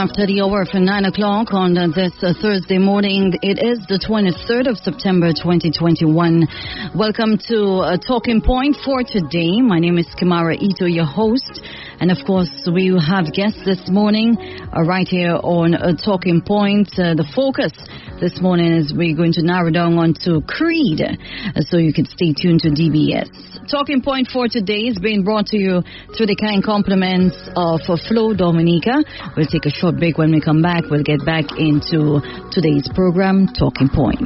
after the hour for 9 o'clock on this Thursday morning. It is the 23rd of September 2021. Welcome to Talking Point for today. My name is Kamara Ito, your host. And of course, we have guests this morning right here on Talking Point. The focus this morning is we're going to narrow down onto CREAD, so you can stay tuned to DBS. Talking Point for today is being brought to you through the kind compliments of Flo Dominica. We'll take a short break. When we come back, we'll get back into today's program, Talking Points.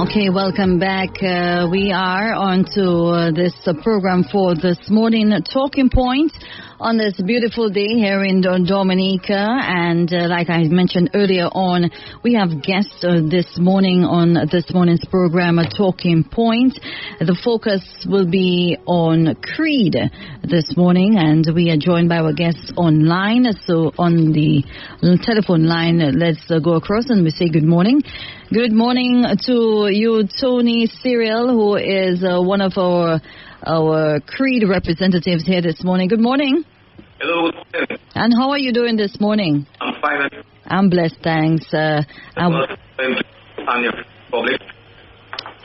Okay, welcome back. We are on to this program for this morning, Talking Point, on this beautiful day here in Dominica. And like I mentioned earlier on, we have guests this morning on this morning's program, Talking Point. The focus will be on CREAD this morning, and we are joined by our guests online. So on the telephone line, let's go across and we say good morning. Good morning to you, Tony Cyrille, who is one of our CREAD representatives here this morning. Good morning. Hello. And how are you doing this morning? I'm fine. I'm blessed, thanks.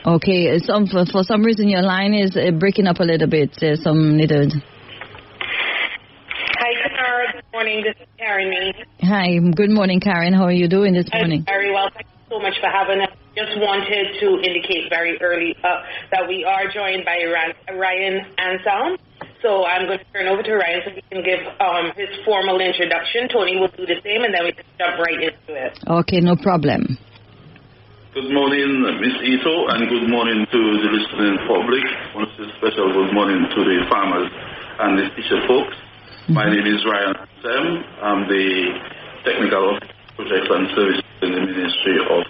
Okay, for some reason your line is breaking up a little bit. Some little. Hi, Karen. Good morning. This is Karen. Hi. Good morning, Karen. How are you doing this morning? Very well. Thank you so much for having us. Just wanted to indicate very early that we are joined by Ryan Anselm. So I'm going to turn over to Ryan so he can give his formal introduction. Tony will do the same, and then we can jump right into it. Okay, no problem. Good morning, Miss Ito, and good morning to the listening public. I want to say a special good morning to the farmers and the teacher folks. Mm-hmm. My name is Ryan Anselm. I'm the Technical Officer of Projects and Services in the Ministry of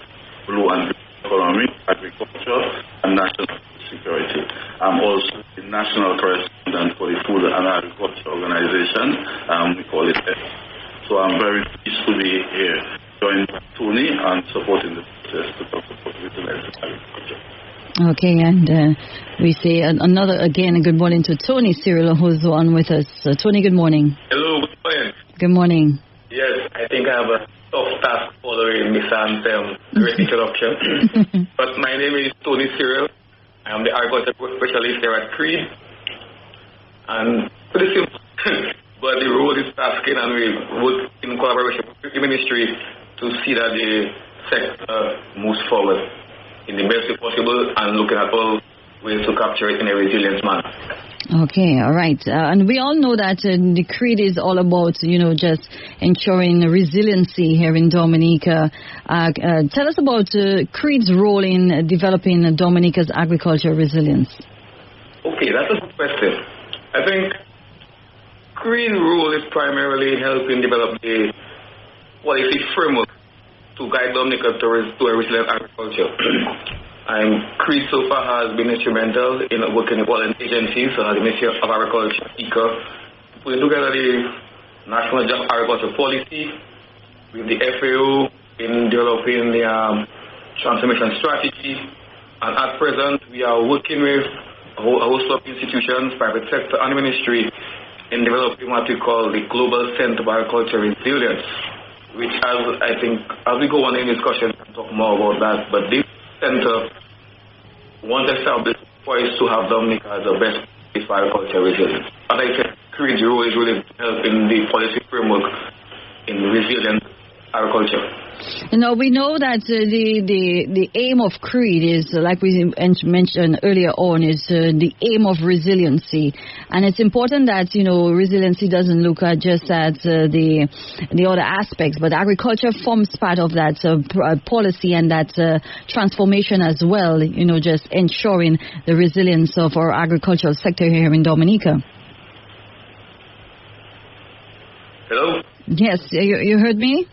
Blue and Green Economy, Agriculture, and National Security. I'm also the National Correspondent for the Food and Agriculture Organization. We call it F. So I'm very pleased to be here, joined by Tony and supporting the process to talk about utilizing agriculture. Okay, and we say again, good morning to Tony Cyrille, who's on with us. Tony, good morning. Hello, good morning. Good morning. Yes, I think I have a tough task following Miss Anselm's great introduction. But my name is Tony Cyrille. I am the agriculture specialist here at CREAD. And pretty simple, but the road is tasking, and we work in collaboration with the ministry to see that the sector moves forward in the best way possible and looking at all ways to capture it in a resilient manner. Okay, all right. And we all know that the CREAD is all about, just ensuring resiliency here in Dominica. Tell us about CREAD's role in developing Dominica's agricultural resilience. Okay, that's a good question. I think CREAD's role is primarily helping develop the policy framework to guide Dominica to a resilient agriculture. And CREAD so far has been instrumental in working with all agencies, so as the Ministry of Agriculture, ECA, putting together the National Just Agriculture Policy with the FAO in developing the transformation strategy. And at present, we are working with a host of institutions, private sector and ministry in developing what we call the Global Center for Agriculture Resilience, which I think, as we go on in discussion, we can talk more about that. But this center, once established, poised to have Dominica as the best place for agriculture resilience. As I said, CREAD's role is really to help in the policy framework in resilient agriculture. We know that the aim of CREAD is, like we mentioned earlier on, is the aim of resiliency. And it's important that, resiliency doesn't look at just at the other aspects, but agriculture forms part of that policy and that transformation as well, just ensuring the resilience of our agricultural sector here in Dominica. Hello? Yes, you heard me?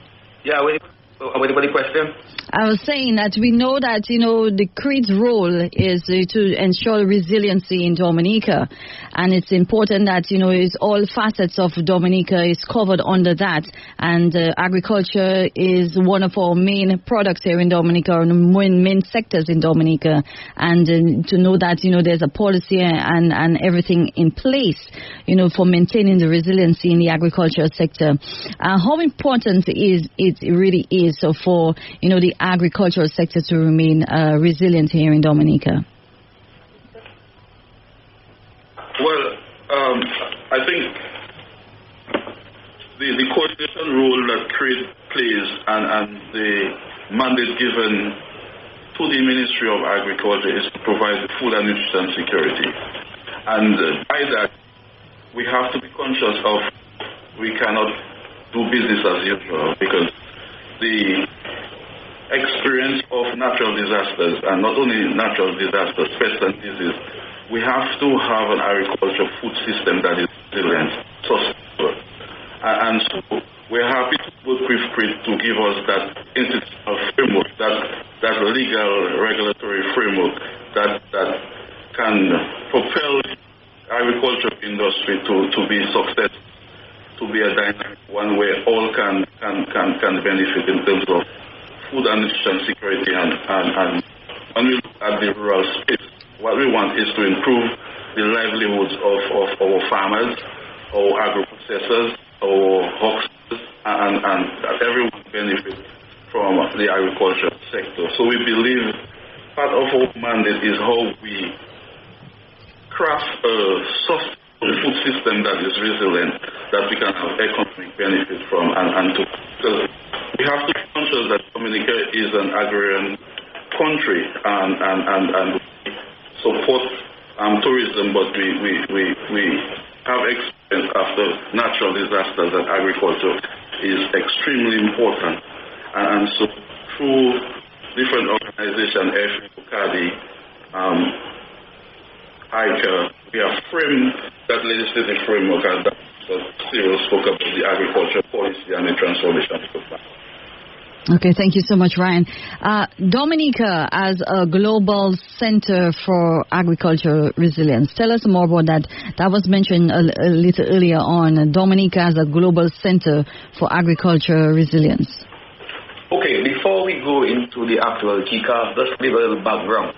Yeah, wait for the question. I was saying that we know that, the CREAD's role is to ensure resiliency in Dominica. And it's important that, it's all facets of Dominica is covered under that. And agriculture is one of our main products here in Dominica, or the main sectors in Dominica. And to know that, there's a policy and everything in place, for maintaining the resiliency in the agricultural sector. How important it really is for, the agricultural sector to remain resilient here in Dominica? Well, I think the coordination role that CREAD plays and the mandate given to the Ministry of Agriculture is to provide food and nutrition security. And by that, we have to be conscious of we cannot do business as usual, because the experience of natural disasters, and not only natural disasters, pests and disease, we have to have an agriculture food system that is resilient, sustainable. And so we're happy to work with CREAD to give us that institutional framework, that legal regulatory framework that can propel the agriculture industry to be successful, to be a dynamic one where all can benefit in terms of food and nutrition security, and when we look at the rural space, what we want is to improve the livelihoods of our farmers, our agro-processors, our hucksters, and that everyone benefits from the agricultural sector. So we believe part of our mandate is how we craft a sustainable food system that is resilient, that we can have economic benefit from, and to, because we have to be conscious that Dominica is an agrarian country, and we support tourism, but we have experience after natural disasters that agriculture is extremely important. And so through different organizations, GCAR, we have framed that legislative framework, and that Cyrille spoke about the agriculture policy and the transformation plan. Okay, thank you so much, Ryan. Dominica as a global center for agricultural resilience. Tell us more about that. That was mentioned a little earlier on. Dominica as a global center for agricultural resilience. Okay, before we go into the actual GCAR, let's give a little background.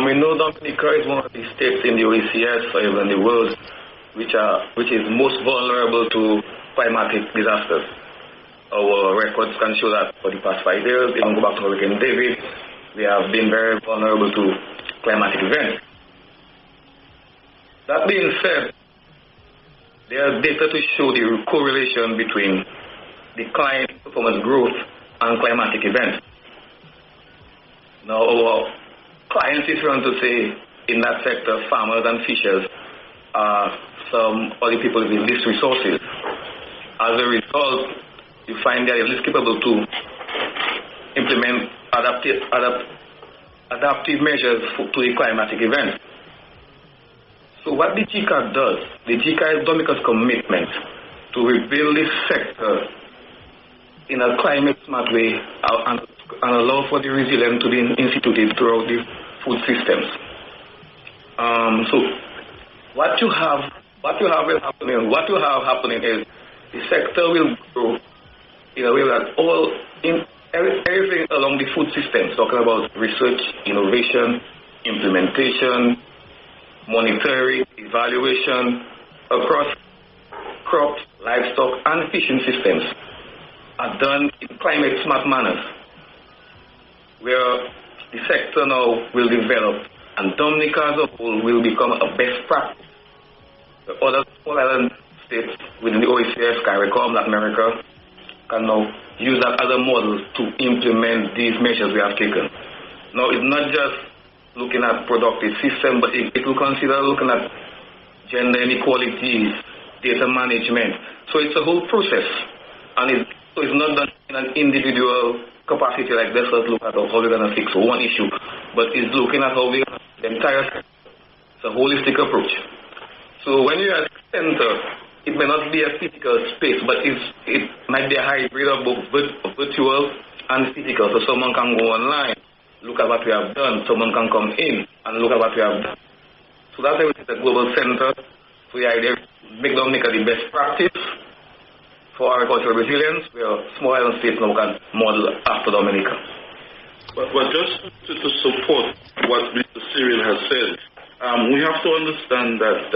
We know Dominica is one of the states in the OECS or even the world which is most vulnerable to climatic disasters. Our records can show that for the past 5 years, even go back to Hurricane David, we have been very vulnerable to climatic events. That being said, there is data to show the correlation between decline in performance growth and climatic events. Now, our clients, if you want to say, in that sector, farmers and fishers, are some of the people with least resources. As a result, you find they are least capable to implement adaptive measures to a climatic event. So what the GCAR does, the GCAR is Dominica's commitment to rebuild this sector in a climate-smart way and allow for the resilience to be instituted throughout the food systems. So what you have happening is the sector will grow in a way that everything along the food system, talking about research, innovation, implementation, monitoring, evaluation across crops, livestock, and fishing systems are done in climate-smart manners, where the sector now will develop, and Dominica as a whole will become a best practice. The other small island states within the OECS, CARICOM, Latin America, can now use that as a model to implement these measures we have taken. Now, it's not just looking at productive system, but it will consider looking at gender inequalities, data management. So it's a whole process. And it's not done in an individual capacity like this, let's look at how we're going to fix one issue, but it's looking at how we're going to the entire sector. It's a holistic approach. So when you're at the center, it may not be a physical space, but it might be a hybrid of both virtual and physical. So someone can go online, look at what we have done. Someone can come in and look at what we have done. So that's why it's a global center. So the idea is make Dominica the best practice for agricultural resilience, where small island states now can model after Dominica. But just to support what Mr. Cyrille has said, we have to understand that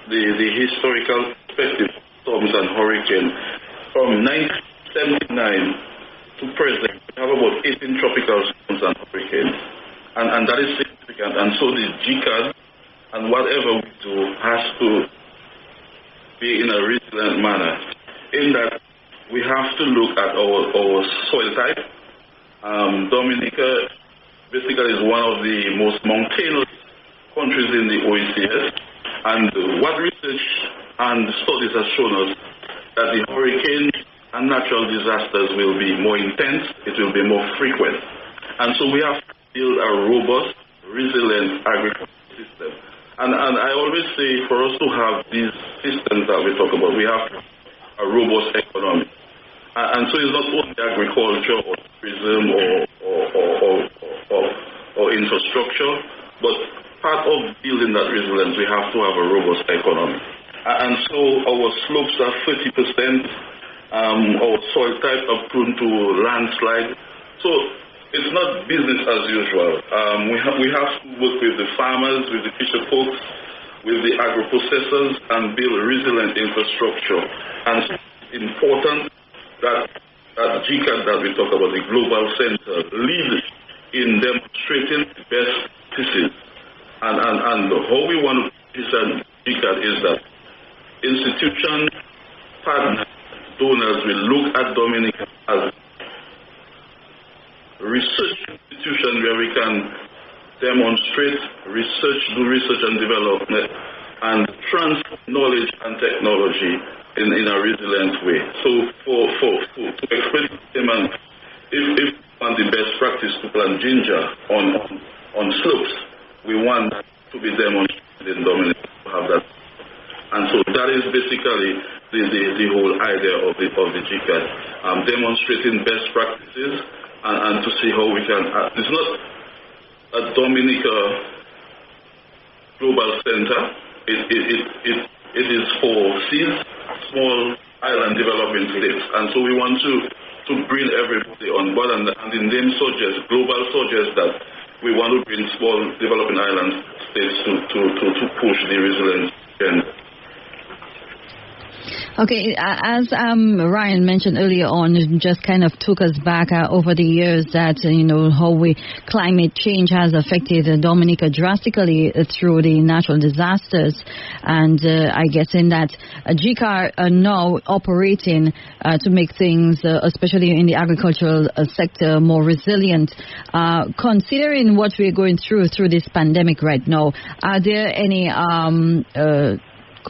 the historical perspective of storms and hurricanes from 1979 to present, we have about 18 tropical storms and hurricanes, and that is significant. And so the GCAR and whatever we do has to be in a resilient manner, in that we have to look at our soil type. Dominica basically is one of the most mountainous countries in the OECS, and what research and studies have shown us that the hurricanes and natural disasters will be more intense, it will be more frequent. And so we have to build a robust, resilient agricultural system. And I always say for us to have these systems that we talk about, we have a robust economy. And so it's not only agriculture or tourism or infrastructure, but part of building that resilience, we have to have a robust economy. And so our slopes are 30%, our soil types are prone to landslide. So it's not business as usual. We have to work with the farmers, with the fisher folks, with the agro-processors, and build resilient infrastructure. And it's important that GCAR that we talk about, the global center, lead in demonstrating the best practices. And how we want to present GCAR is that institutions, partners, donors will look at Dominica as a research institution where we can demonstrate research, do research and development, and transfer knowledge and technology in a resilient way. So to explain to them, if we want the best practice to plant ginger on slopes, we want that to be demonstrated in Dominica to have that. And so that is basically the whole idea of the GCAR, demonstrating best practices and to see how we can. It's not a Dominica global center. It is for seas, small island development states, and so we want to bring everybody on board. And the name suggests, global suggests that we want to bring small developing island states to push the resilience agenda. Okay, as Ryan mentioned earlier on, just kind of took us back over the years that, how climate change has affected Dominica drastically through the natural disasters. And I guess in that GCAR are now operating to make things, especially in the agricultural sector, more resilient. Considering what we're going through this pandemic right now, are there any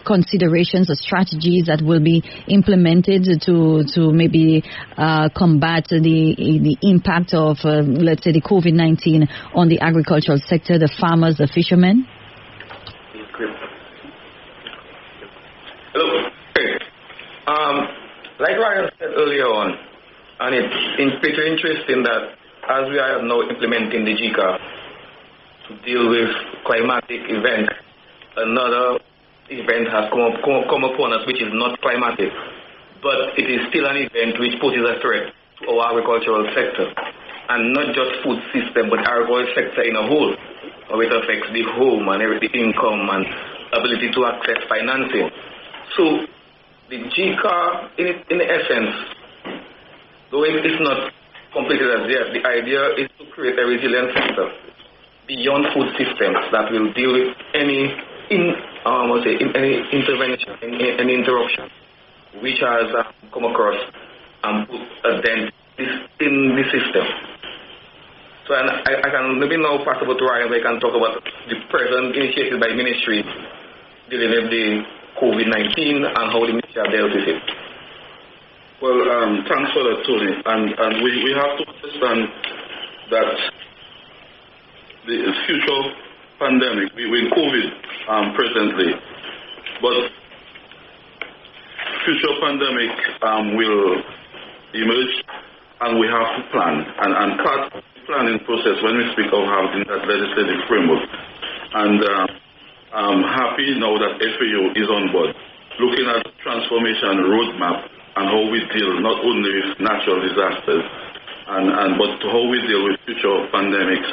considerations or strategies that will be implemented to maybe combat the impact of, let's say, the COVID-19 on the agricultural sector, the farmers, the fishermen? Hello. Like Ryan said earlier on, and it's pretty interesting that as we are now implementing the GCAR to deal with climatic events, another event has come upon us which is not climatic, but it is still an event which poses a threat to our agricultural sector, and not just food system, but agricultural sector in a whole, how it affects the home and the income and ability to access financing. So the GCAR, in essence, though it is not completed as yet, the idea is to create a resilient sector beyond food systems that will deal with any intervention, any interruption, which has come across and put a dent in the system. So I can maybe now pass over to Ryan, where I can talk about the present initiative by ministry dealing with the COVID-19 and how the ministry have dealt with it. Well, thanks for that, Tony. And we have to understand that the future pandemic, we're in COVID presently, but future pandemic will emerge, and we have to plan. And part of the planning process, when we speak of having that legislative framework, and I'm happy now that FAO is on board, looking at the transformation roadmap and how we deal not only with natural disasters, but how we deal with future pandemics.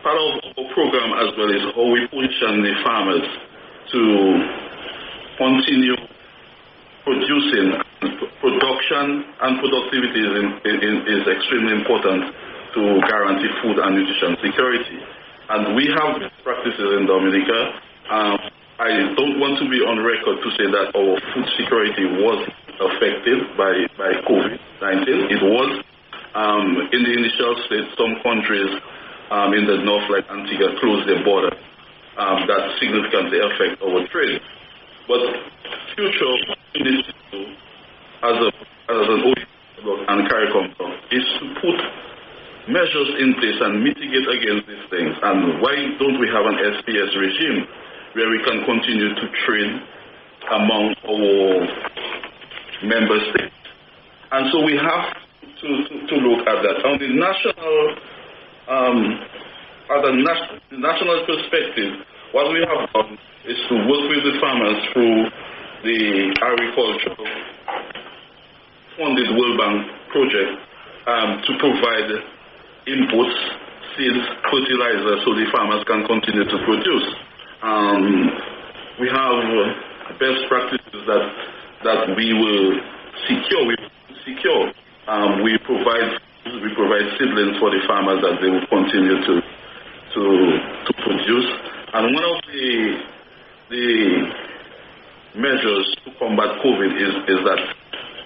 Part of our program as well is how we position the farmers to continue producing. Production and productivity is extremely important to guarantee food and nutrition security. And we have practices in Dominica. I don't want to be on record to say that our food security was affected by COVID-19. It was. In the initial stage, some countries in the north, like Antigua, closed their border. That significantly affects our trade. But future ministry, as an OECD and CARICOM, is to put measures in place and mitigate against these things. And why don't we have an SPS regime where we can continue to trade among our member states? And so we have to look at that. On the national perspective, what we have done is to work with the farmers through the agriculture funded World Bank project to provide inputs, seeds, fertilizer, so the farmers can continue to produce. We have best practices that we will secure. We provide seedlings for the farmers that they will continue to produce. And one of the measures to combat COVID is that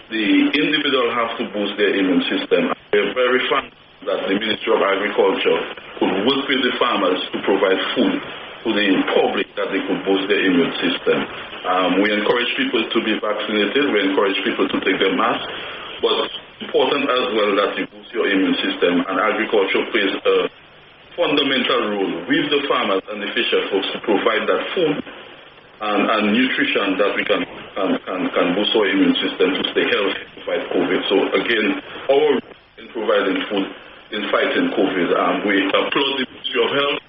the individual have to boost their immune system. We're very thankful that the Ministry of Agriculture could work with the farmers to provide food to the public that they could boost their immune system. We encourage people to be vaccinated. We encourage people to take their masks. But it's important as well that you boost your immune system, and agriculture plays a fundamental role with the farmers and the fisher folks to provide that food and nutrition that we can boost our immune system to stay healthy to fight COVID. So again, our role in providing food in fighting COVID, we applaud the Ministry of Health,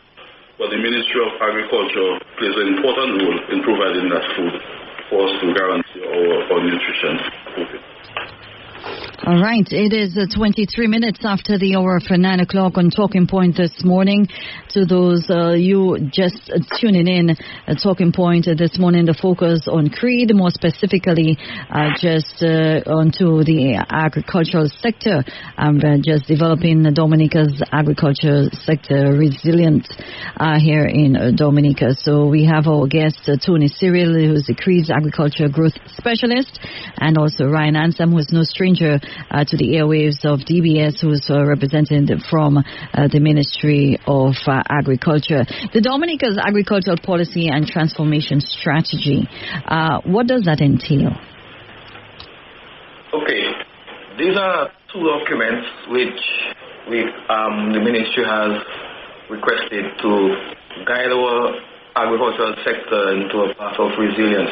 but the Ministry of Agriculture plays an important role in providing that food for us to guarantee our nutrition for COVID. All right, it is 23 minutes after the hour for 9 o'clock on Talking Point this morning. To those you just tuning in, Talking Point this morning, the focus on CREAD, more specifically just onto the agricultural sector, just developing Dominica's agriculture sector resilient here in Dominica. So we have our guest, Tony Cyrille, who's the CREAD's agriculture growth specialist, and also Ryan Anselm, who is no stranger to the airwaves of DBS, who's represented from the Ministry of Agriculture. The Dominica's agricultural policy and transformation strategy, what does that entail? Okay, these are two documents which the Ministry has requested to guide our agricultural sector into a path of resilience.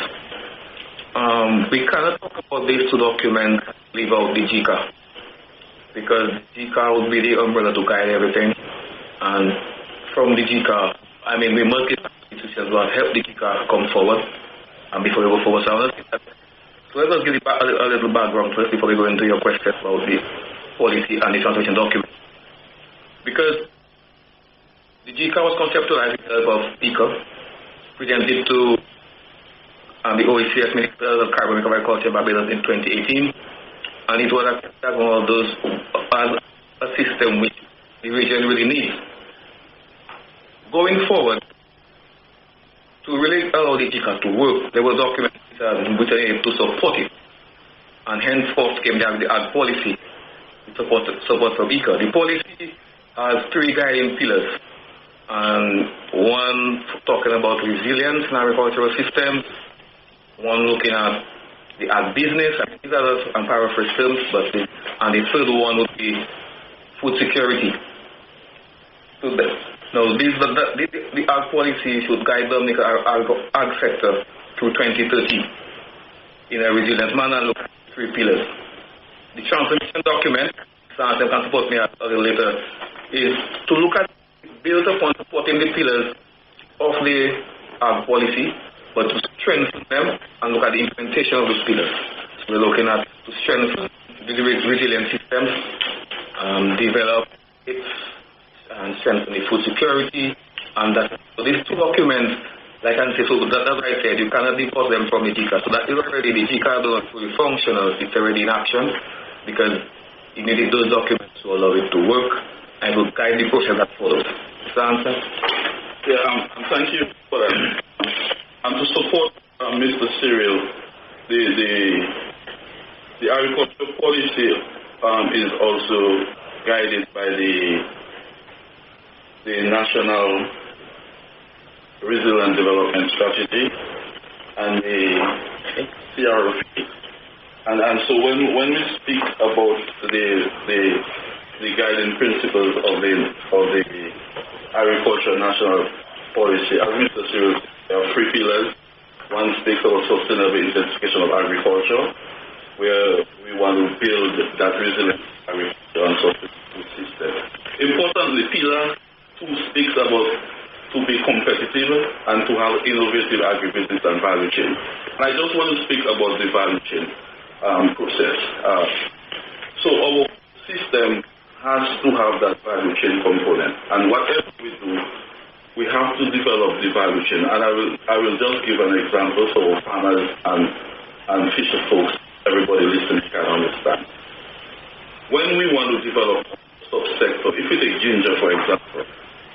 We cannot talk about these two documents leave out the GCAR, because GCAR would be the umbrella to guide everything. And from the GCAR, we must get institutions who have helped the GCAR come forward. And before we go forward, so let us give a little background first before we go into your question about the policy and the transformation document. Because the GCAR was conceptualized with the help of PICA, presented to the OECS Minister of Carbon Recovery Agriculture Barbados in 2018, and it was one of those as a system which the region really needs. Going forward, to really allow the GCAR to work, there were documents which are able to support it. and henceforth came the ag policy in support of GCAR. The policy has 3 guiding pillars, and one talking about resilience in agricultural systems, one looking at the ag business, and paraphrase terms, and the third one would be food security. So now, the ag policy should guide Dominica ag sector through 2030 in a resilient manner and look at 3 pillars. The transformation document, Anselm can support me a little later, is to look at, build upon supporting the pillars of the ag policy, but to strengthen them and look at the implementation of those pillars. So we're looking at to strengthen the resilient systems, develop it, and strengthen the food security, and that. So these 2 documents, like I say, so that's what I said, you cannot divorce them from the GCAR. So that is already, the GCAR is not fully functional, it's already in action, because you needed those documents to allow it to work and will guide the process that follows. Is that answer? Yeah, thank you for that. And to support Mr. Cyrille, the agricultural policy is also guided by the National Resilient Development Strategy and the CREAD. And so when we speak about the guiding principles of the agricultural national policy, as Mr. Cyrille, there are 3 pillars. One speaks about sustainable intensification of agriculture, where we want to build that resilient agriculture and sustainable system. Importantly, pillar 2 speaks about to be competitive and to have innovative agribusiness and value chain. And I just want to speak about the value chain process. So our system has to have that value chain component, and whatever we do, we have to develop the value chain. And I will just give an example so farmers and fisher folks, everybody listening can understand. When we want to develop a subsector, if we take ginger for example,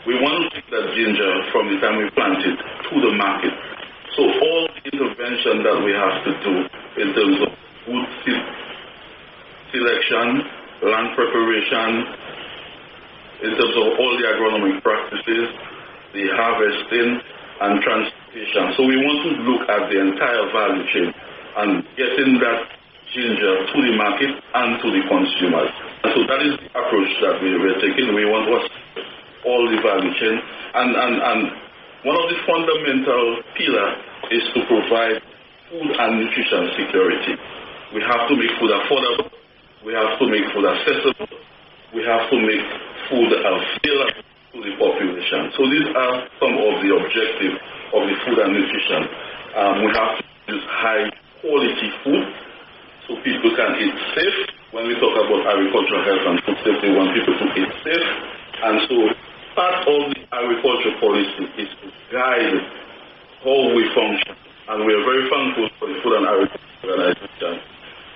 we want to take that ginger from the time we plant it to the market. So all the intervention that we have to do in terms of wood selection, land preparation, in terms of all the agronomic practices, the harvesting and transportation. So we want to look at the entire value chain and getting that ginger to the market and to the consumers. And so that is the approach that we're taking. We want to all the value chain. And one of the fundamental pillars is to provide food and nutrition security. We have to make food affordable. We have to make food accessible. We have to make food available to the population. So these are some of the objectives of the food and nutrition. We have to use high quality food so people can eat safe. When we talk about agricultural health and food safety, we want people to eat safe. And so part of the agricultural policy is to guide how we function. And we are very thankful for the Food and Agriculture Organization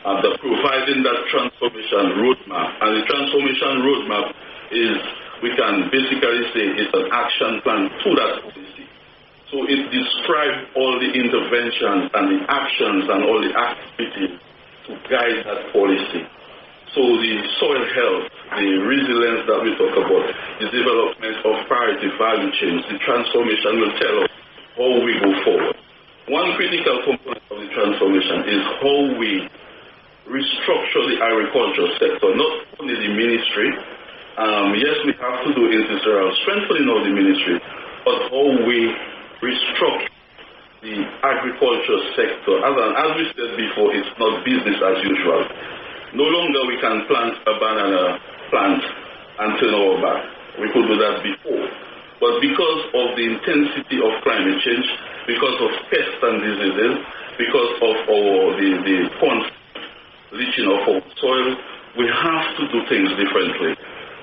that providing that transformation roadmap. And the transformation roadmap is, we can basically say, it's an action plan to that policy. So it describes all the interventions and the actions and all the activities to guide that policy. So the soil health, the resilience that we talk about, the development of priority value chains, the transformation will tell us how we go forward. One critical component of the transformation is how we restructure the agricultural sector, not only the ministry. Yes, we have to do institutional strengthening of the ministry, but how we restructure the agricultural sector. As we said before, it's not business as usual. No longer we can plant a banana plant and turn our back. We could do that before. But because of the intensity of climate change, because of pests and diseases, because of the constant leaching of our soil, we have to do things differently.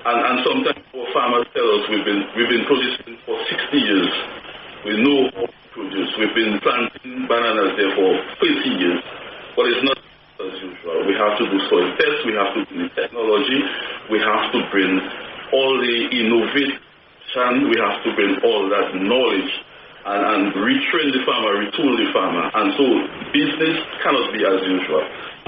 And sometimes our farmers tell us we've been producing for 60 years. We know how to produce. We've been planting bananas there for 30 years. But it's not as usual. We have to do soil tests, we have to do the technology, we have to bring all the innovation, we have to bring all that knowledge and retrain the farmer, retool the farmer. And so business cannot be as usual.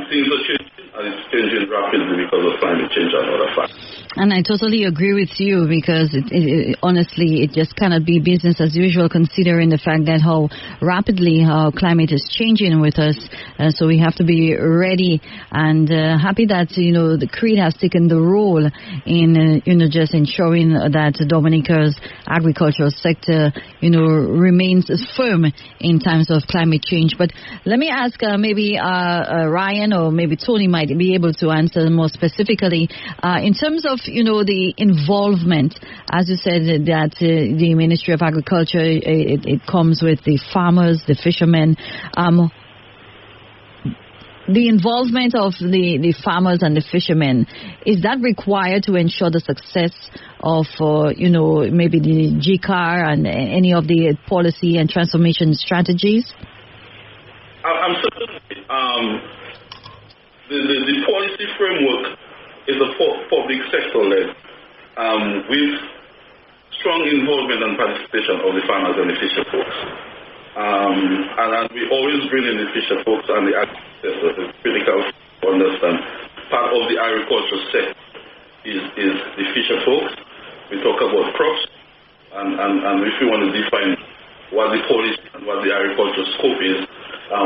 Things are changing, and it's changing rapidly because of climate change and other factors. And I totally agree with you, because honestly, it just cannot be business as usual, considering the fact that how rapidly our climate is changing with us. So we have to be ready, and happy that, the CREAD has taken the role in, just ensuring that Dominica's agricultural sector, remains firm in times of climate change. But let me ask maybe Ryan or maybe Tony might be able to answer more specifically in terms of, the involvement. As you said, that the Ministry of Agriculture, it comes with the farmers, the fishermen. The involvement of the farmers and the fishermen, is that required to ensure the success of, maybe the GCAR and any of the policy and transformation strategies? Absolutely. The policy framework is a public sector-led, with strong involvement and participation of the farmers and the fisher folks. And we always bring in the fisher folks and the agriculture. It's critical to understand. Part of the agriculture sector is the fisher folks. We talk about crops, and if you want to define what the policy and what the agriculture scope is,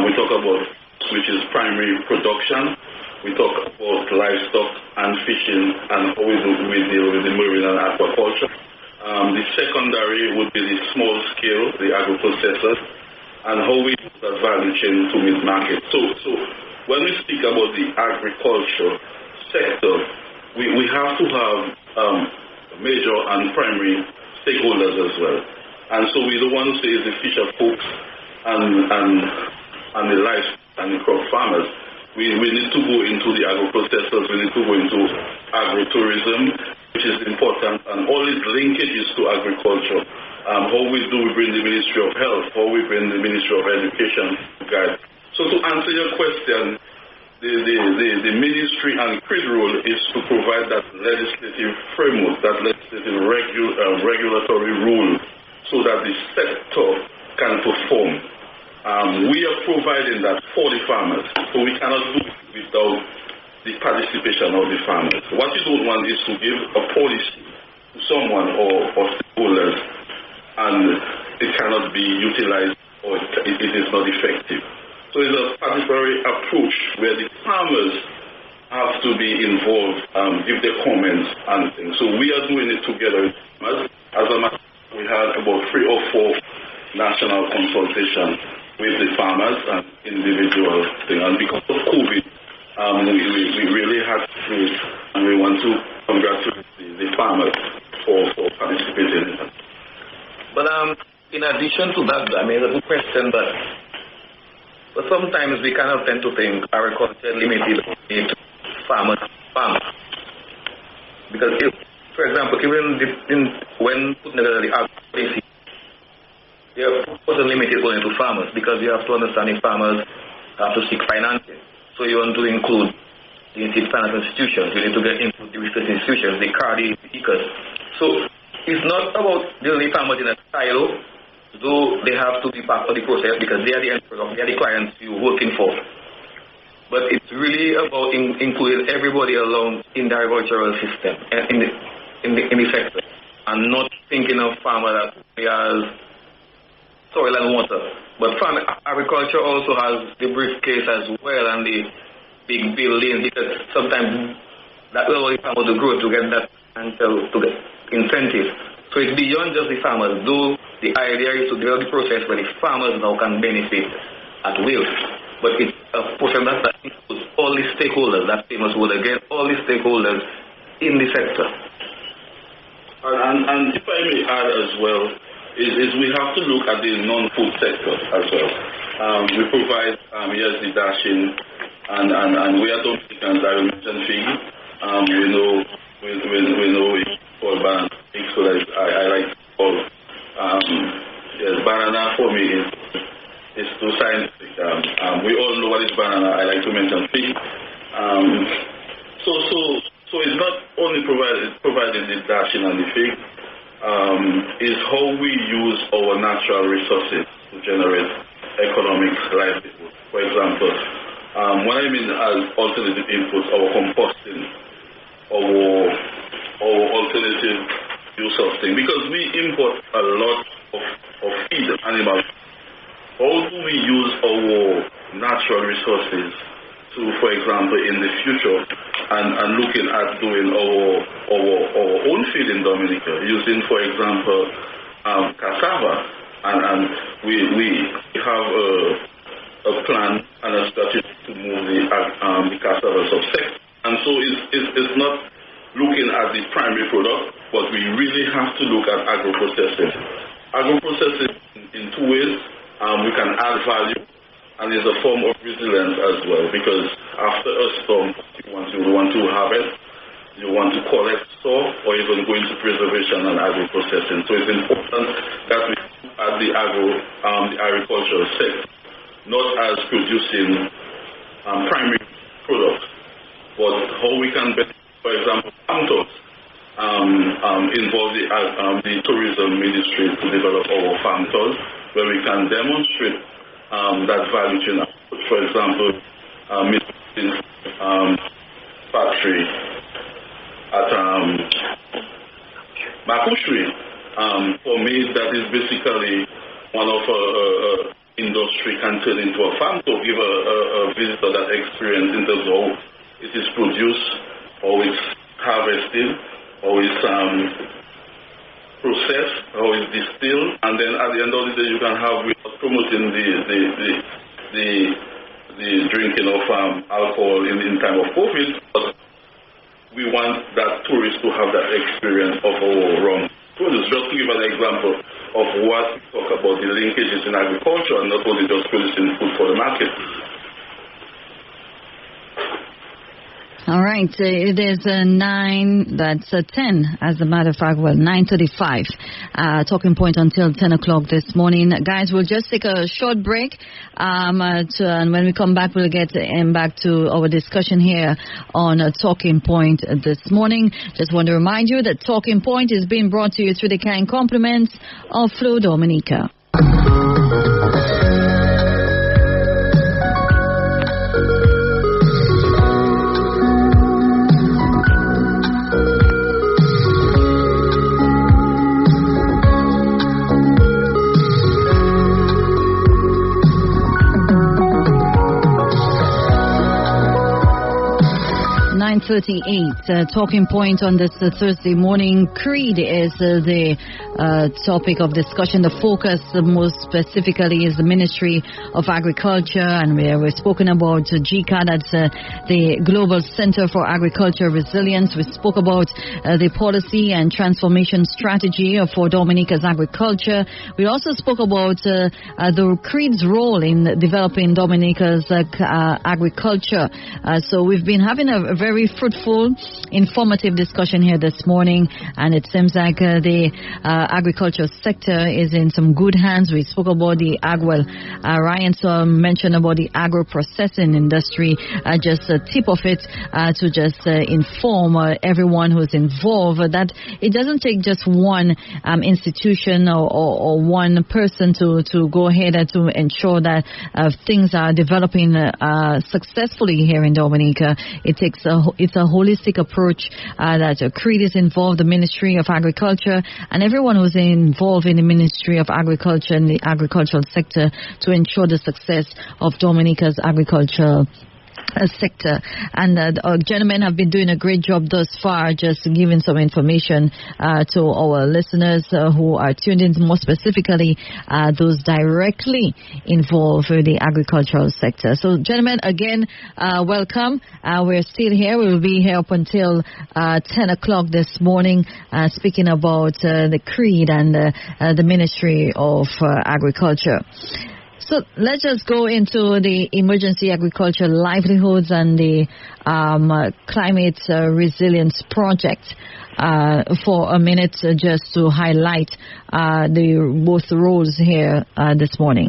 we talk about, which is primary production. We talk about livestock and fishing, and how we deal with the marine and aquaculture. The secondary would be the small scale, the agro-processors, and how we use that value chain to meet market. So when we speak about the agriculture sector, we have to have major and primary stakeholders as well. And so we don't want to say the fisher folks and the livestock and the crop farmers. We need to go into the agro-processors, we need to go into agro-tourism, which is important, and all its linkages to agriculture. How we bring the Ministry of Health, how we bring the Ministry of Education to guide. So to answer your question, the ministry and CREAD role is to provide that legislative framework, that legislative regulatory rule, so that the sector can perform. We are providing that for the farmers, so we cannot do it without the participation of the farmers. What you don't want is to give a policy to someone or stakeholders, and it cannot be utilized, or it is not effective. So it's a participatory approach where the farmers have to be involved, give their comments and things. So we are doing it together with farmers. As a matter, we had about 3 or 4 national consultations with the farmers and individual things. And because of COVID, we really had to, and we want to congratulate the farmers for participating in that. But in addition to that, I mean, it's a good question, but sometimes we kind of tend to think agriculture limited to farmers. Because if, for example, even when putting together the agro policy, they are also limited only to farmers, because you have to understand if farmers have to seek financing. So you want to include the financial institutions, you need to get into the research institutions, the CREAD, the ECAs. So it's not about dealing with farmers in a silo, though they have to be part of the process because they are the clients you're working for. But it's really about including everybody along in the agricultural system, in the sector, and not thinking of farmers as soil and water. But agriculture also has the briefcase as well, and the big buildings, because sometimes that will only farmers to grow to get that to get incentive. So it's beyond just the farmers, though the idea is to develop the process where the farmers now can benefit at will. But it's a process that includes all the stakeholders, that famous word again, all the stakeholders in the sector. And if I may add as well, is we have to look at the non-food sector as well. We provide the dashing, and we are Dominicans. I will mention fig. We know we call banana fig, so I like to call. Banana for me is too scientific. We all know what is banana. I like to mention fig. So it's not only providing the dashing and the fig. is how we use our natural resources to generate economic livelihood. For example, what I mean as alternative inputs, our composting, our alternative use of things, because we import a lot of feed animals. How do we use our natural resources to, for example, in the future, and looking at doing our own feed in Dominica, using, for example, cassava, and we have a plan and a strategy to move the cassava subsector. And so it's not looking at the primary product, but we really have to look at agro-processing. Agro-processing in two ways. We can add value, and it's a form of resilience as well, because after a storm, you want to harvest, you want to collect, store, or even go into preservation and agro-processing. So it's important that we look at the agricultural sector, not as producing primary products, but how we can better, for example, farm talks, involve the tourism ministry to develop our farm talks, where we can demonstrate that value chain. For example, factory at Makushri. For me, that is basically one of industry can turn into a farm to give a visitor that experience in terms of how it is produced, how it's harvested, how it's processed, how it's distilled, and then at the end of the day you can have, without promoting the drinking of alcohol in time of COVID, but we want that tourist to have that experience of our rum produce. Just to give an example of what we talk about, the linkages in agriculture and not only just producing food for the market. All right, it is 10, as a matter of fact, 9:35, talking point until 10 o'clock this morning. Guys, we'll just take a short break, and when we come back, we'll get back to our discussion here on Talking Point this morning. Just want to remind you that Talking Point is being brought to you through the kind compliments of Flo Dominica. 9:38, Talking Point on this Thursday morning. CREAD is the topic of discussion. The focus most specifically is the Ministry of Agriculture, and we've spoken about GCAR, that's the Global Center for Agriculture Resilience. We spoke about the policy and transformation strategy for Dominica's agriculture. We also spoke about the CREAD's role in developing Dominica's agriculture. So we've been having a very fruitful, informative discussion here this morning, and it seems like the agriculture sector is in some good hands. We spoke about the Ryan mentioned about the agro-processing industry, just a tip of it to just inform everyone who's involved that it doesn't take just one institution or one person to go ahead and to ensure that things are developing successfully here in Dominica. It's a holistic approach that CREAD is involved, the Ministry of Agriculture, and everyone who's involved in the Ministry of Agriculture and the agricultural sector to ensure the success of Dominica's agriculture sector. And gentlemen have been doing a great job thus far, just giving some information to our listeners who are tuned in, more specifically those directly involved with the agricultural sector. So gentlemen, again, welcome. We're still here. We will be here up until 10 o'clock this morning, speaking about the CREAD and the Ministry of Agriculture. So let's just go into the emergency agriculture livelihoods and the climate resilience project for a minute, just to highlight both roles here this morning.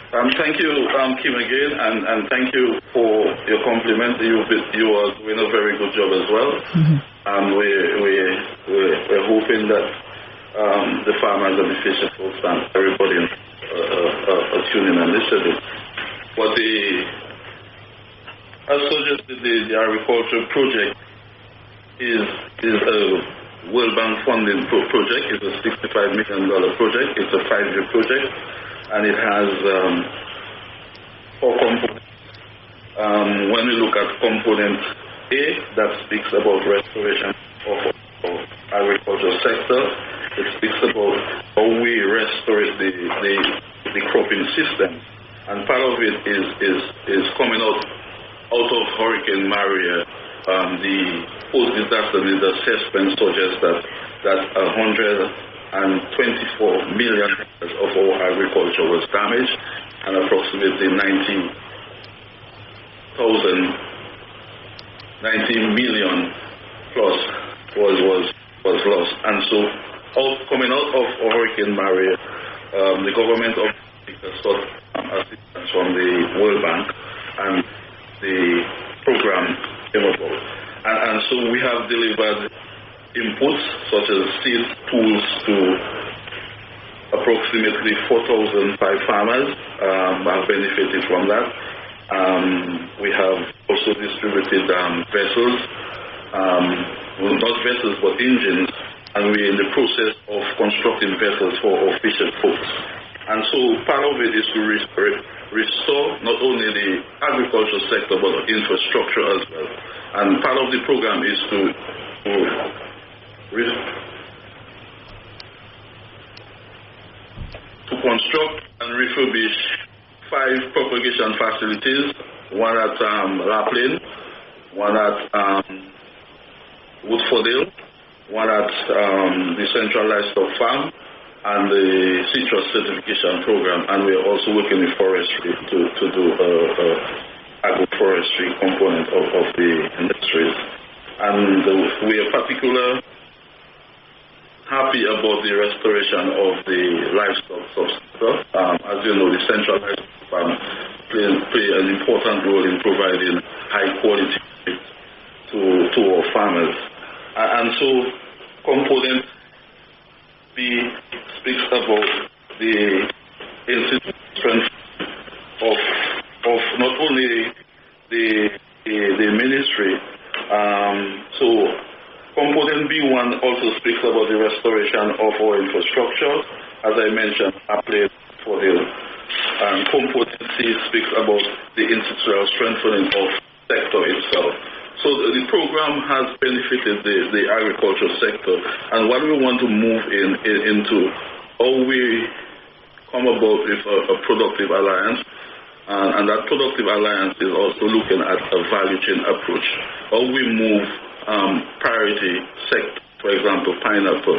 Thank you, Kim, again, and thank you for your compliment. You are doing a very good job as well. Mm-hmm. And we're hoping that the farmers and the fisher folks and everybody tuning and listening. But as suggested, the agriculture project is a World Bank funding project. It's a $65 million project. It's a 5-year project, and it has 4 components. When we look at component A, that speaks about restoration of agricultural sector. It speaks about how we restore the cropping system, and part of it is coming out of Hurricane Maria. The post-disaster need assessment suggests that 124 million hectares of our agriculture was damaged, and approximately 90 million plus was lost. And so, coming out of Hurricane Maria, the government of Dominica sought assistance from the World Bank, and the program came about. And so we have delivered inputs such as seed tools to approximately 4,005 farmers have benefited from that. We have also distributed vessels, well, not vessels but engines, and we're in the process of constructing vessels for our fisher folks. And so part of it is to restore not only the agricultural sector but the infrastructure as well. And part of the program is to construct and refurbish 5 propagation facilities, one at Lapland, one at Woodfordale, one at the Central Livestock Farm, and the citrus certification program. And we are also working with forestry to do agroforestry component of the industries. And we are particularly happy about the restoration of the livestock subsector. As you know, the Central Livestock Farm play an important role in providing high quality to our farmers. And so component B speaks about the institution of not only the ministry. So component B1 also speaks about the restoration of our infrastructure, as I mentioned, upgrade for the component C speaks about the institutional strengthening of the sector itself. So the program has benefited the agricultural sector, and what we want to move into how we come about with a productive alliance, and that productive alliance is also looking at a value chain approach. How we move priority sector, for example, pineapple,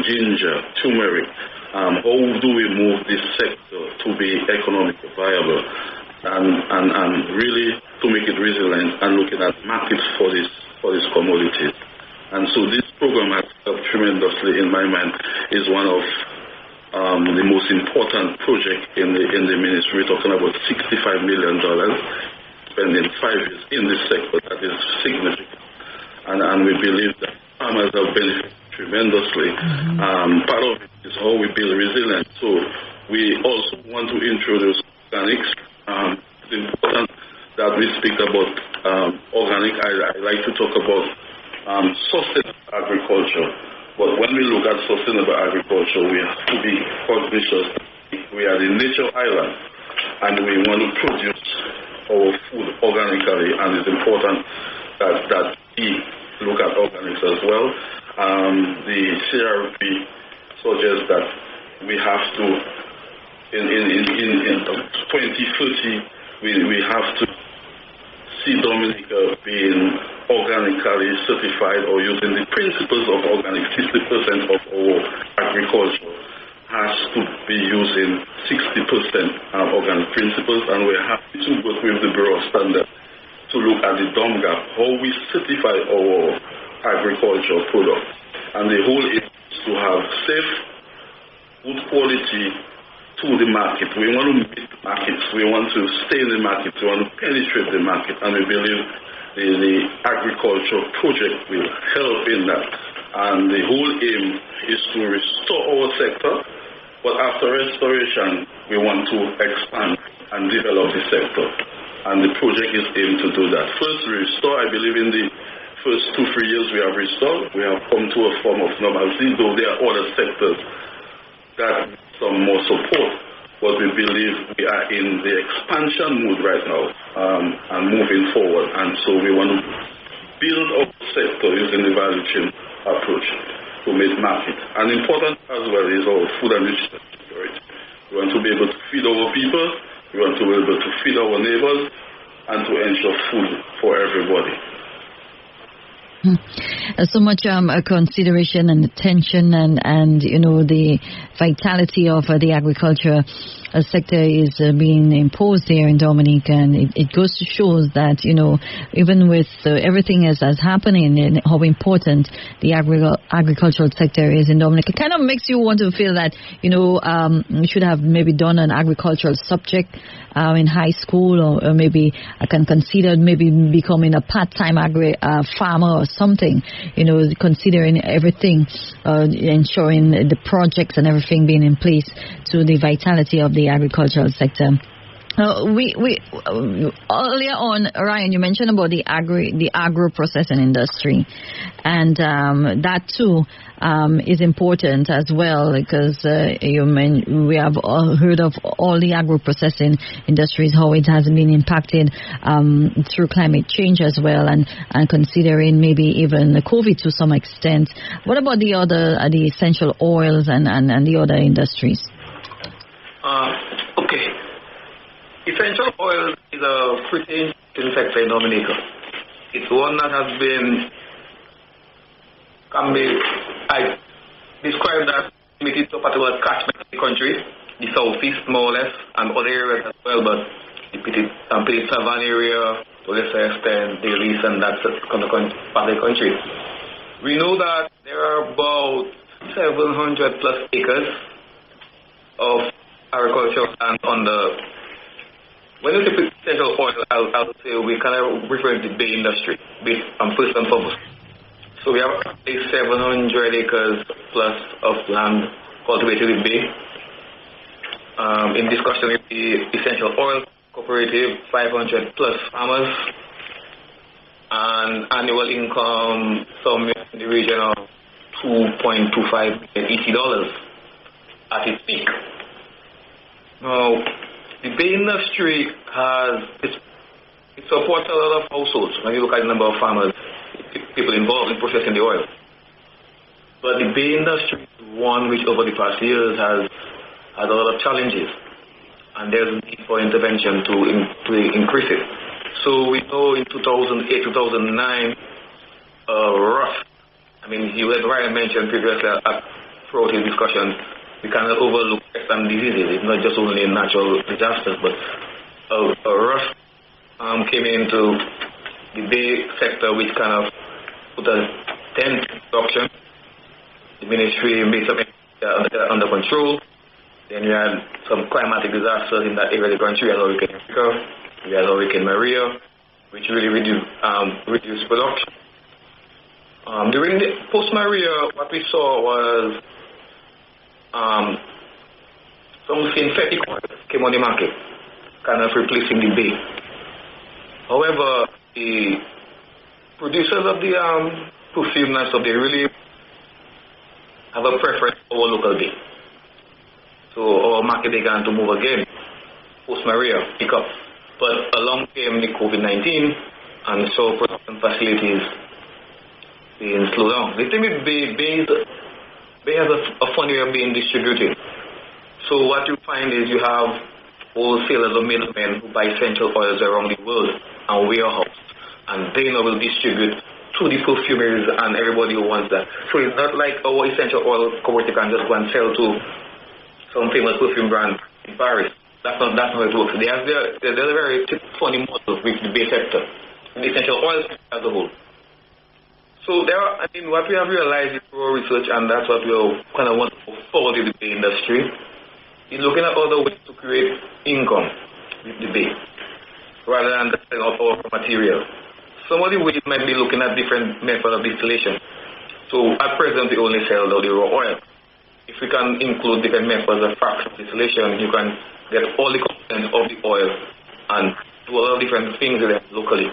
ginger, turmeric. How do we move this sector to be economically viable? And really to make it resilient and looking at markets for these commodities. And so this program has helped tremendously in my mind. Is one of the most important projects in the ministry. We're talking about $65 million spending 5 years in this sector. That is significant. And we believe that farmers have benefited tremendously. Part of it is how we build resilience. So we also want to introduce organics. It's important that we speak about organic. I like to talk about sustainable agriculture. But when we look at sustainable agriculture, we have to be conscious. We are the nature island, and we want to produce our food organically, and it's important that we look at organics as well. The CREAD suggests that we have to, in 2030, we have to see Dominica being organically certified or using the principles of organic. 60% of our agriculture has to be using 60% organic principles, and we're happy to work with the Bureau of Standards to look at the dumb gap, how we certify our agricultural products. And the whole is to have safe, good quality to the market. We want to meet markets. We want to stay in the market. We want to penetrate the market. And we believe the agricultural project will help in that. And the whole aim is to restore our sector, but after restoration, we want to expand and develop the sector. And the project is aimed to do that. First, restore. I believe in the first 2-3 years we have restored. We have come to a form of normalcy, though there are other sectors that need some more support. But we believe we are in the expansion mood right now and moving forward. And so we want to build our sector using the value chain approach to make market. And important as well is our food and nutrition security. We want to be able to feed our people. We want to be able to feed our neighbors and to ensure food for everybody. So much consideration and attention and the vitality of the agriculture sector is being imposed here in Dominica, and it goes to show that even with everything as happening and how important the agricultural sector is in Dominica, it kind of makes you want to feel that we should have maybe done an agricultural subject in high school, or maybe I can consider maybe becoming a part-time farmer or something, considering everything, ensuring the projects and everything being in place to the vitality of the agricultural sector. We earlier on, Ryan, you mentioned about the agro-processing industry, and that too is important as well, because we have heard of all the agro-processing industries, how it has been impacted through climate change as well, and considering maybe even the COVID to some extent. What about the essential oils and the other industries? Okay. Essential oil is a pretty interesting sector in Dominica. It's one that I describe that limited to a particular catchment of the country, the southeast more or less, and other areas as well, but the Petite Savannah area, to a lesser extent, the east and that part of the country. We know that there are about 700 plus acres of agricultural land on the. When we say essential oil, I'll say we kind of refer to the bay industry, first and foremost. So we have 700 acres plus of land cultivated in bay. In discussion with the Essential Oil Cooperative, 500 plus farmers, and annual income somewhere in the region of $2.25 million EC at its peak. Now, the bay industry it supports a lot of households when you look at the number of farmers, people involved in processing the oil. But the bay industry is one which over the past years has a lot of challenges, and there's a need for intervention to increase it. So we know in 2008, 2009, you had Ryan mentioned previously throughout his discussion, we cannot overlook pests and diseases. It's not just only natural disasters, but a rust came into the bay sector, which kind of put a dent in production. The ministry made some under control. Then we had some climatic disasters in that area of the country. We had Hurricane Dominica, we had Hurricane Maria, which really reduced production. During the post-Maria, what we saw was some synthetic oils came on the market, kind of replacing the bay. However, the producers of the perfume and stuff, they really have a preference for our local bay. So our market began to move again, post-Maria, pick up. But along came the COVID-19, and so production facilities being slowed down. The thing with bay has a funny way of being distributed. So what you find is you have wholesalers or middlemen who buy essential oils around the world and warehouse, and they now will distribute to the perfumeries and everybody who wants that. So it's not like our essential oil cooperative can just go and sell to some famous perfume brand in Paris. That's not how it works. There's a very funny model with the bay sector, the essential oils as a whole. So what we have realized through our research, and that's what we kind of want to forward in the bay industry, is looking at other ways to create income with the bay, rather than the sale of our material. Some of the ways might be looking at different methods of distillation. So at present, we only sell the raw oil. If we can include different methods of fraction distillation, you can get all the components of the oil and do a lot of different things with them locally.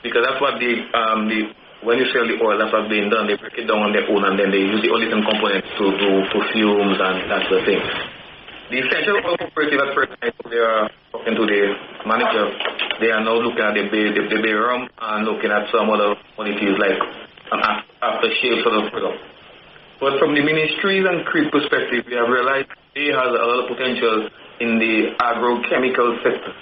Because that's what when you sell the oil, that's what's being done. They break it down on their own, and then they use the different components to do perfumes and that sort of thing. The Essential Oil Cooperative at present, they are talking to the manager. They are now looking at the bay rum and looking at some other quantities like an aftershave sort of product. But from the ministries and CREAD perspective, we have realized they have a lot of potential in the agrochemical sector.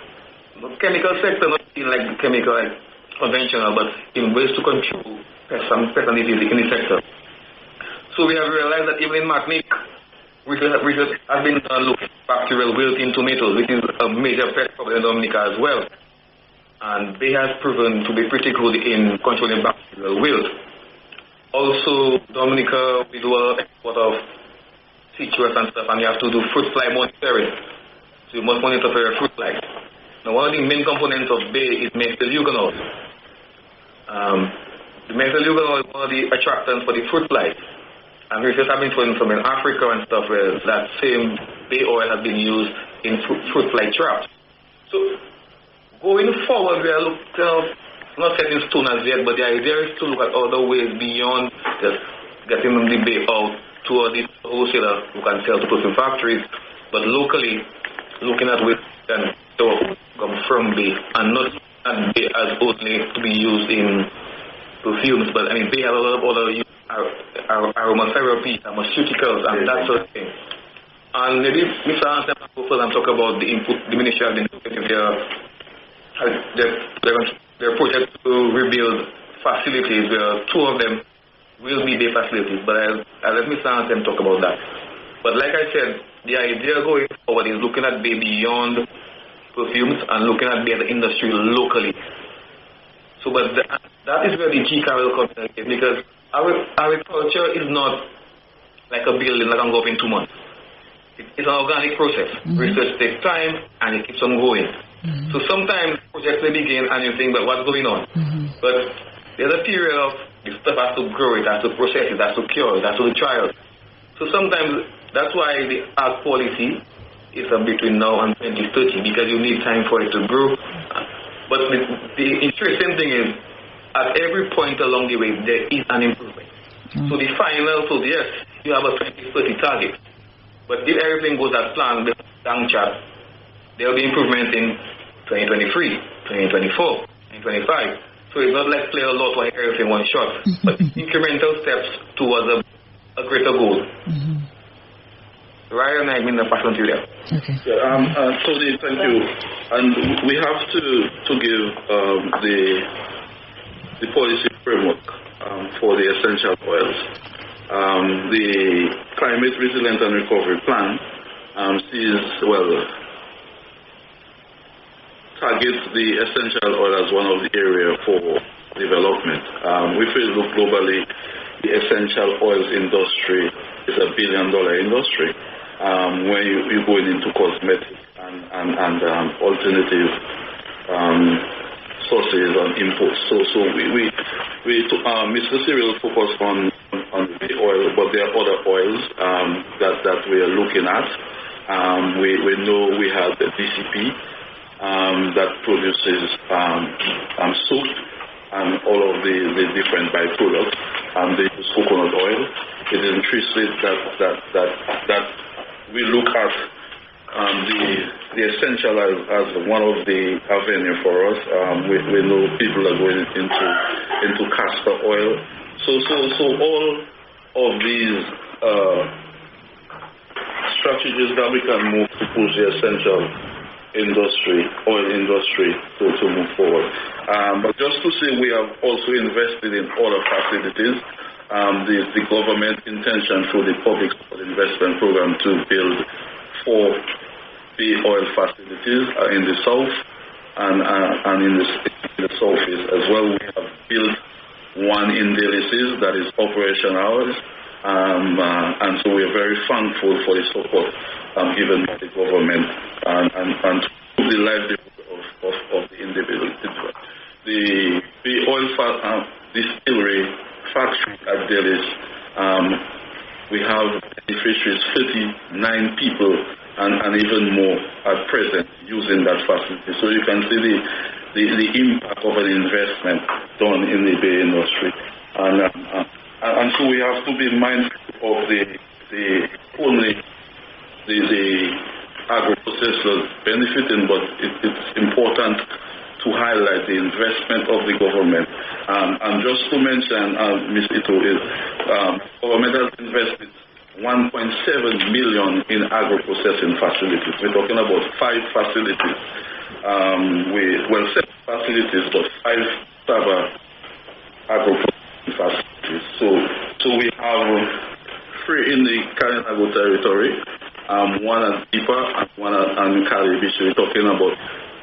The chemical sector, not in like the chemical like conventional, but in ways to control pest and disease in the sector. So we have realized that even in Martinique, research has been done looking at bacterial wilt in tomatoes, which is a major pest problem in Dominica as well. And they have proven to be pretty good in controlling bacterial wilt. Also, Dominica, we do a lot of export of citrus and stuff, and you have to do fruit fly monitoring. So you must monitor for your fruit flies. Now, one of the main components of bay is methyl eugenol. The methyl eugenol is one of the attractants for the fruit flies. And research have been shown from in Africa and stuff where that same bay oil has been used in fruit fly traps. So, going forward, we are looking not set in stone as yet, but the idea is to look at other ways beyond just getting the bay out to the wholesaler who can sell to perfume factories, but locally looking at ways that come from bay and not at bay as only to be used in perfumes, but I mean bay has a lot of other use, aromatherapy, pharmaceuticals, and that sort of thing. And maybe Mr. Anselm will go further and talk about the input the ministry has been doing their project to rebuild facilities where two of them will be bay facilities, but I'll let Mr. Anselm talk about that. But like I said, the idea going forward is looking at bay beyond perfumes and looking at bay as an industry locally. So, but that is where the GCAR will come in, because agriculture is not like a building that can go up in 2 months. It's an organic process. Research takes time and it keeps on going. So sometimes projects may begin and you think, but what's going on? But there's a period of the stuff has to grow, it has to process, it has to cure, it has to do trials. So sometimes that's why the ag policy is between now and 2030, because you need time for it to grow. But the interesting thing is, at every point along the way, there is an improvement. So the final, so yes, you have a 2030 target. But if everything goes as planned, the down chart, there will be improvement in 2023, 2024, 2025. So it's not like play a lot or everything one shot, but incremental steps towards a greater goal. Ryan, I'm in the pass on to you there. Okay. Yeah, Tony, thank you. And we have to give the policy framework for the essential oils. The Climate Resilience and Recovery Plan targets the essential oil as one of the areas for development. If we look globally, the essential oils industry is $1 billion industry. When you're going into cosmetics and alternative sources and inputs. So Mr. Cyrille focused on the oil, but there are other oils that we are looking at. We know we have the BCP that produces soap and all of the different byproducts. They use coconut oil. It is interesting that we look at the essential as one of the avenue for us. We know people are going into castor oil. So all of these strategies that we can move to push the essential oil industry to move forward. But just to say, we have also invested in other facilities. The government intention through the public investment program to build 4 bay oil facilities in the south and in the southeast as well. We have built one in Livelihoods that is operational, and so we are very thankful for the support given by the government and to the livelihood of the individual. The oil distillery factory at Delis, we have beneficiaries, 39 people and even more at present using that facility. So you can see the impact of an investment done in the bay industry. And so we have to be mindful of only the agro-processors benefiting, but it's important to highlight the investment of the government. And just to mention, Ms. Ito, is government has invested 1.7 million in agro-processing facilities. We're talking about 5 facilities. 7 facilities, but 5 agro-processing facilities. So we have 3 in the Kalinago territory, 1 at Deepa and 1 at Kalibishi. We're talking about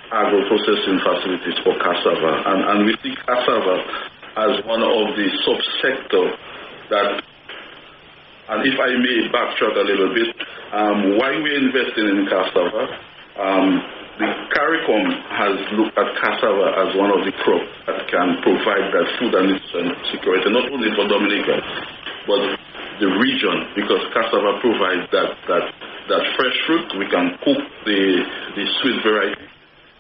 agro-processing facilities for cassava. And we see cassava as one of the subsectors that, and if I may backtrack a little bit, why we're investing in cassava, the CARICOM has looked at cassava as one of the crops that can provide that food and nutrition security, not only for Dominica, but the region, because cassava provides that fresh fruit. We can cook the sweet variety,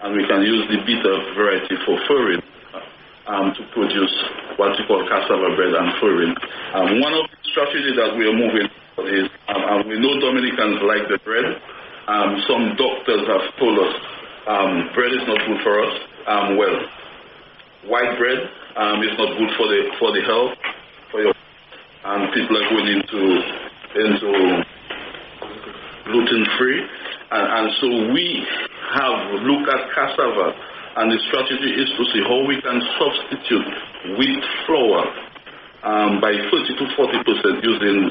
and we can use the bitter variety for furring to produce what we call cassava bread and furring. One of the strategies that we are moving is, we know Dominicans like the bread. Some doctors have told us bread is not good for us. White bread is not good for the health, for your, and people are going into gluten-free. And so we have looked at cassava, and the strategy is to see how we can substitute wheat flour by 30 to 40% using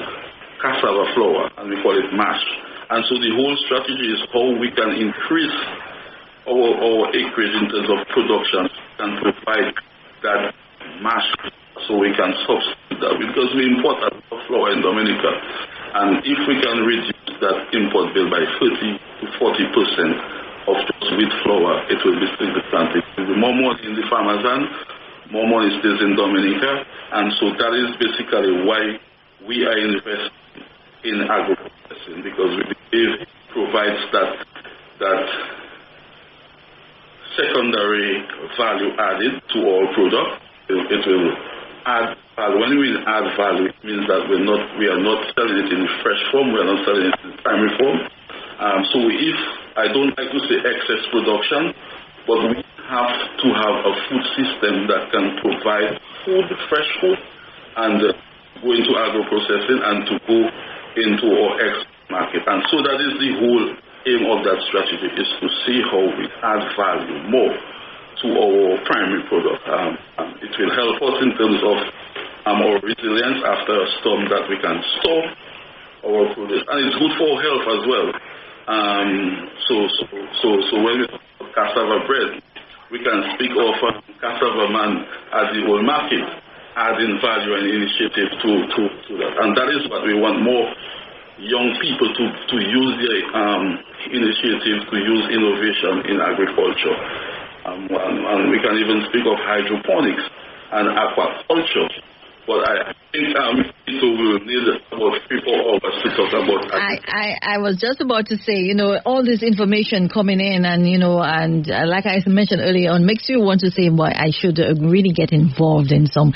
cassava flour, and we call it mash. And so the whole strategy is how we can increase our acreage in terms of production and provide that mash so we can substitute that, because we import a lot of flour in Dominica. And if we can reduce that import bill by 30 to 40% of just wheat flour, it will be significant. It will be more money in the farmer's hand, more money stays in Dominica. And so that is basically why we are investing in agro-processing, because we believe it provides that secondary value added to our product. It will add value. When we add value, it means that we are not selling it in fresh form, we are not selling it in primary form. So if, I don't like to say excess production, but we have to have a food system that can provide food, fresh food, and go into agro-processing and to go into our export market. And so that is the whole aim of that strategy, is to see how we add value more to our primary product. It will help us in terms of our resilience after a storm, that we can store our produce. And it's good for our health as well. So when we talk about cassava bread, we can speak of cassava man as the whole market, adding value and initiative to that. And that is what we want more young people to use their initiative, to use innovation in agriculture. And we can even speak of hydroponics and aquaculture. But I think we will need about 3-4 hours to talk about agriculture. I was just about to say, all this information coming in, and and like I mentioned earlier on, makes you want to say, well, I should really get involved in some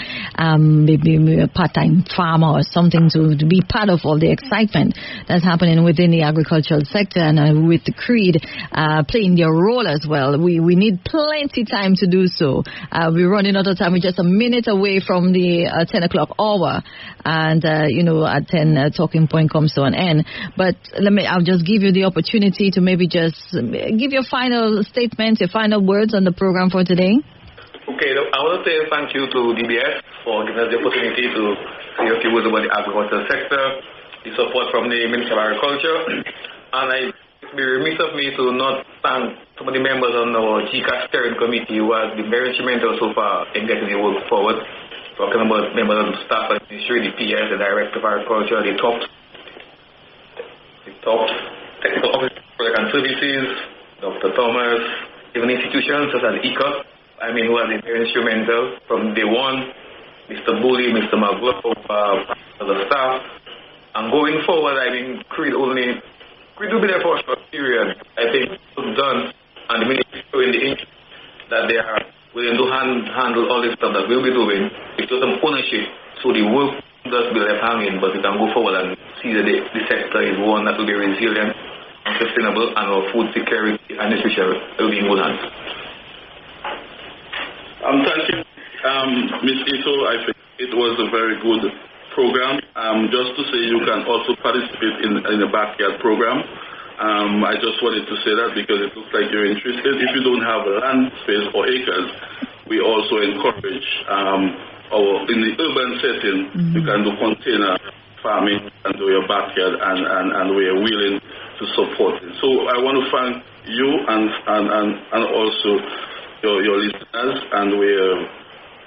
maybe a part-time farmer or something to be part of all the excitement that's happening within the agricultural sector, and with the CREAD playing their role as well. We need plenty time to do so. We're running out of time. We're just a minute away from the 10 o'clock hour, and at 10 Talking Point comes to an end. But I'll just give you the opportunity to maybe just give your final statements, your final words on the program for today. Okay, I want to say thank you to DBS for giving us the opportunity to say a few words about the agricultural sector, the support from the Ministry of Agriculture, and it would be remiss of me to not thank some of the members on our GCAR steering committee who have been very instrumental so far in getting the work forward. Talking about members of the staff at the ministry, the PS, the Director of Agriculture, the top technical officer of product and services, Dr. Thomas, even institutions such as ECA, who have been very instrumental from day one, Mr. Bully, Mr. McGraw, the staff. And going forward, I think CREAD will be there for a short period. I think it's done, and the ministry in the interest that they are willing to handle all this stuff that we'll be doing. It's just some ownership, so the work does be left hanging, but we can go forward and see that the sector is one that will be resilient and sustainable, and our food security and nutrition will be in good hands. Thank you, Ms. Ito. I think it was a very good program. Just to say, you can also participate in the backyard program. I just wanted to say that because it looks like you're interested. If you don't have land space or acres, we also encourage in the urban setting, you can do container farming and do your backyard, and we are willing to support it. So I want to thank you and also your listeners, and we are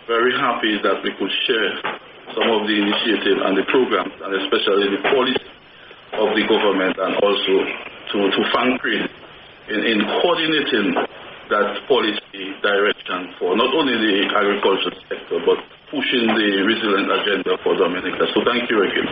very happy that we could share some of the initiative and the programs, and especially the policy of the government, and also to thank CREAD in coordinating that policy direction for not only the agricultural sector, but pushing the resilient agenda for Dominica. So thank you again.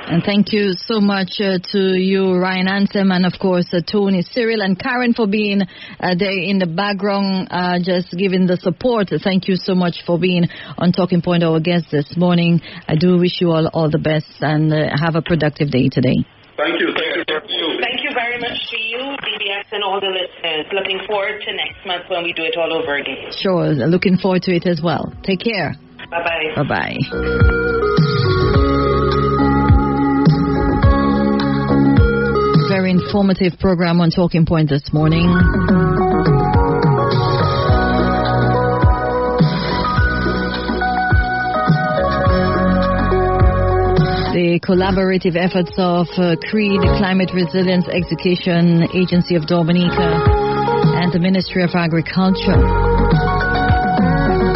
And thank you so much to you, Ryan Anselm, and of course Tony, Cyrille, and Karen for being there in the background, just giving the support. Thank you so much for being on Talking Point, our guest this morning. I do wish you all the best, and have a productive day today. Thank you. Thank you very much to you, DBS, and all the listeners. Looking forward to next month when we do it all over again. Sure, looking forward to it as well. Take care. Bye-bye. Bye-bye. Very informative program on Talking Point this morning. The collaborative efforts of CREAD, Climate Resilience Execution Agency of Dominica, and the Ministry of Agriculture.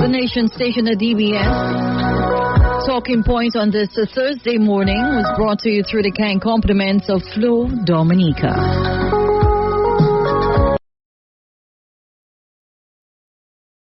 The nation station at DBS Talking Point on this Thursday morning was brought to you through the kind compliments of Flo Dominica.